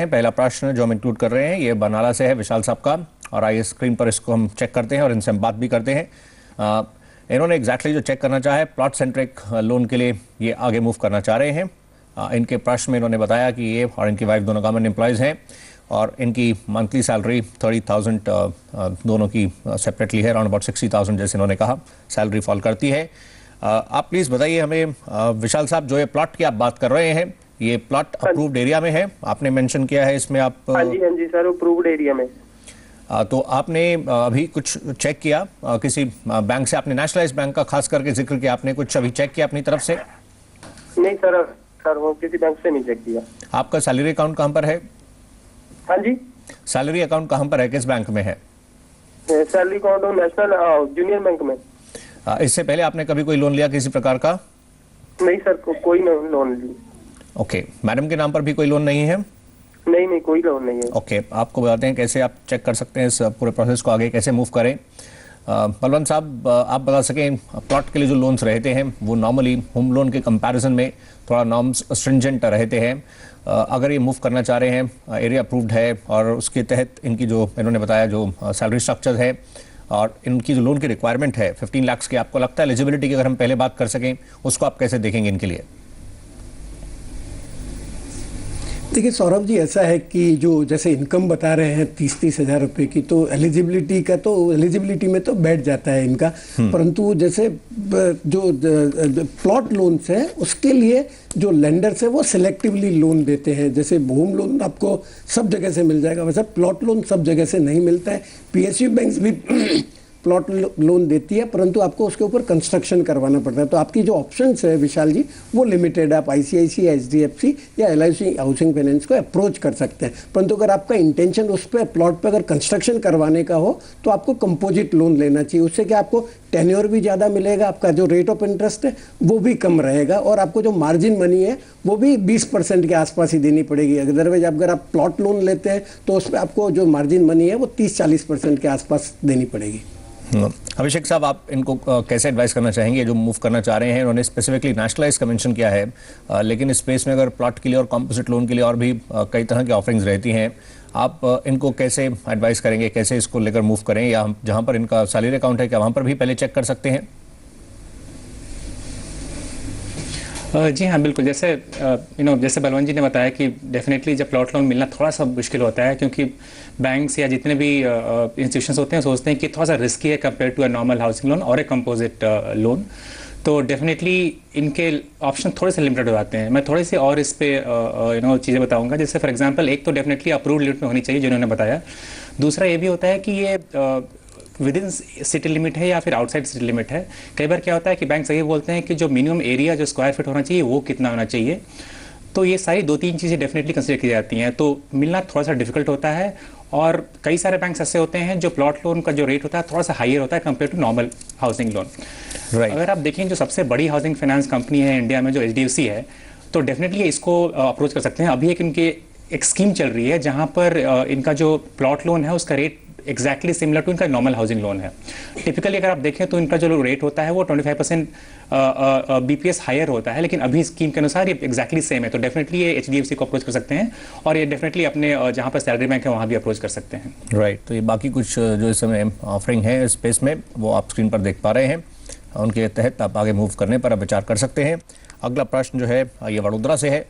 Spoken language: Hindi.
पहला प्रश्न जो हम इंक्लूड कर रहे हैं ये बरनाला से है, विशाल साहब का। और आइए स्क्रीन पर इसको हम चेक करते हैं और इनसे हम बात भी करते हैं। इन्होंने एग्जैक्टली जो चेक करना चाहा है, प्लॉट सेंट्रिक लोन के लिए ये आगे मूव करना चाह रहे हैं। इनके प्रश्न में इन्होंने बताया कि ये और इनकी वाइफ दोनों गवर्नमेंट एम्प्लॉयज़ हैं और इनकी मंथली सैलरी 30,000 दोनों की सेपरेटली है, अराउंड अबाउट 60,000 जैसे इन्होंने कहा सैलरी फॉल करती है। आप प्लीज़ बताइए हमें विशाल साहब, जो ये प्लॉट की आप बात कर रहे हैं, ये प्लॉट अप्रूव्ड एरिया में है, आपने मेंशन किया है इसमें आप। हाँ जी सर, अप्रूव्ड एरिया में। तो आपने अभी कुछ चेक किया किसी बैंक से, आपने नेशनलाइज बैंक का खास करके जिक्र किया, आपने कुछ अभी चेक किया अपनी तरफ से? नहीं सर वो किसी बैंक से नहीं चेक किया। आपका सैलरी अकाउंट कहाँ पर है? हाँ जी, सैलरी अकाउंट कहाँ पर है, किस बैंक में है? Salary account national union bank में। इससे पहले आपने कभी कोई लोन लिया किसी प्रकार का? नहीं सर, कोई लोन ली। ओके, मैडम के नाम पर भी कोई लोन नहीं है? नहीं कोई लोन नहीं है। ओके, आपको बताते हैं कैसे आप चेक कर सकते हैं इस पूरे प्रोसेस को आगे कैसे मूव करें। बलवंत साहब, आप बता सकें प्लॉट के लिए जो लोन्स रहते हैं वो नॉर्मली होम लोन के कंपैरिजन में थोड़ा नॉर्म्स स्ट्रिंजेंट रहते हैं। अगर ये मूव करना चाह रहे हैं, एरिया अप्रूव्ड है और उसके तहत इनकी जो इन्होंने बताया जो सैलरी स्ट्रक्चर है और इनकी जो लोन की रिक्वायरमेंट है 15 लाख की, आपको लगता है एलिजिबिलिटी की अगर हम पहले बात कर सकें उसको आप कैसे देखेंगे इनके लिए? देखिए सौरभ जी, ऐसा है कि जो जैसे इनकम बता रहे हैं 30-30 हज़ार रुपये की, तो एलिजिबिलिटी में तो बैठ जाता है इनका। परंतु जैसे जो प्लॉट लोन्स हैं उसके लिए जो लेंडर्स है वो सिलेक्टिवली लोन देते हैं। जैसे होम लोन आपको सब जगह से मिल जाएगा, वैसे प्लॉट लोन सब जगह से नहीं मिलता है। पीएसयू बैंक्स भी प्लॉट लोन देती है, परंतु आपको उसके ऊपर कंस्ट्रक्शन करवाना पड़ता है। तो आपकी जो ऑप्शंस है विशाल जी वो लिमिटेड है। आप आईसीआईसीआई, एचडीएफसी या एलआईसी हाउसिंग फाइनेंस को अप्रोच कर सकते हैं। परंतु अगर आपका इंटेंशन उस पर प्लॉट पर अगर कंस्ट्रक्शन करवाने का हो तो आपको कंपोजिट लोन लेना चाहिए। उससे क्या आपको टेन्योर भी ज़्यादा मिलेगा, आपका जो रेट ऑफ इंटरेस्ट है वो भी कम रहेगा और आपको जो मार्जिन मनी है वो भी 20% के आसपास ही देनी पड़ेगी। अदरवाइज अगर आप प्लॉट लोन लेते हैं तो उसमें आपको जो मार्जिन मनी है वो 30-40% के आसपास देनी पड़ेगी। अभिषेक साहब, आप इनको कैसे एडवाइस करना चाहेंगे जो मूव करना चाह रहे हैं? उन्होंने स्पेसिफिकली नेशनलाइज का मेंशन किया है, लेकिन इस स्पेस में अगर प्लॉट के लिए और कॉम्पोजिट लोन के लिए और भी कई तरह की ऑफरिंग्स रहती हैं, आप इनको कैसे एडवाइस करेंगे, कैसे इसको लेकर मूव करें? या जहां पर इनका सैलरी अकाउंट है क्या वहां पर भी पहले चेक कर सकते हैं? जी हाँ, बिल्कुल। जैसे जैसे बलवंत जी ने बताया कि डेफिनेटली जब प्लॉट लोन मिलना थोड़ा सा मुश्किल होता है, क्योंकि बैंक्स या जितने भी इंस्टीट्यूशंस होते हैं सोचते हैं कि थोड़ा सा रिस्की है compare to a normal housing loan और ए कंपोजिट लोन। तो डेफिनेटली इनके ऑप्शन थोड़े से लिमिटेड हो जाते हैं। मैं थोड़ी सी और इस पे चीज़ें बताऊंगा। जैसे फॉर एग्जांपल, एक तो डेफिनेटली अप्रूव्ड लिमिट में होनी चाहिए जो इन्होंने बताया। दूसरा ये भी होता है कि ये विद इन सिटी लिमिट है या फिर आउटसाइड सिटी लिमिट है। कई बार क्या होता है कि बैंक सही बोलते हैं कि जो मिनिमम एरिया जो स्क्वायर फीट होना चाहिए वो कितना होना चाहिए। तो ये सारी 2-3 चीज़ें डेफिनेटली कंसिडर की जाती हैं, तो मिलना थोड़ा सा डिफिकल्ट होता है। और कई सारे बैंक्स ऐसे होते हैं जो प्लॉट लोन का जो रेट होता है थोड़ा सा हाईयर होता है compare to normal housing loan. अगर आप देखें जो सबसे बड़ी हाउसिंग फाइनेंस कंपनी है इंडिया में जो एचडीएफसी है, तो डेफिनेटली इसको अप्रोच कर सकते हैं। अभी एक स्कीम चल रही है जहाँ पर इनका जो प्लॉट लोन है उसका रेट एक्जैक्टली सिमिलर टू इनका नॉर्मल हाउसिंग लोन है। टिपिकली अगर आप देखें तो इनका जो रेट होता है वो 25% बीपीएस हायर होता है, लेकिन अभी स्कीम के अनुसार ये एक्जैक्टली सेम है। तो डेफिनेटली ये एचडीएफसी को अप्रोच कर सकते हैं और ये डेफिनेटली अपने जहाँ पर सैलरी बैंक है वहाँ भी अप्रोच कर सकते हैं। राइट, तो ये बाकी कुछ जो इस समय ऑफरिंग है इस स्पेस में वो आप स्क्रीन पर देख पा रहे हैं, उनके तहत आप आगे मूव करने पर आप विचार कर सकते हैं। अगला प्रश्न जो है ये वडोदरा से है।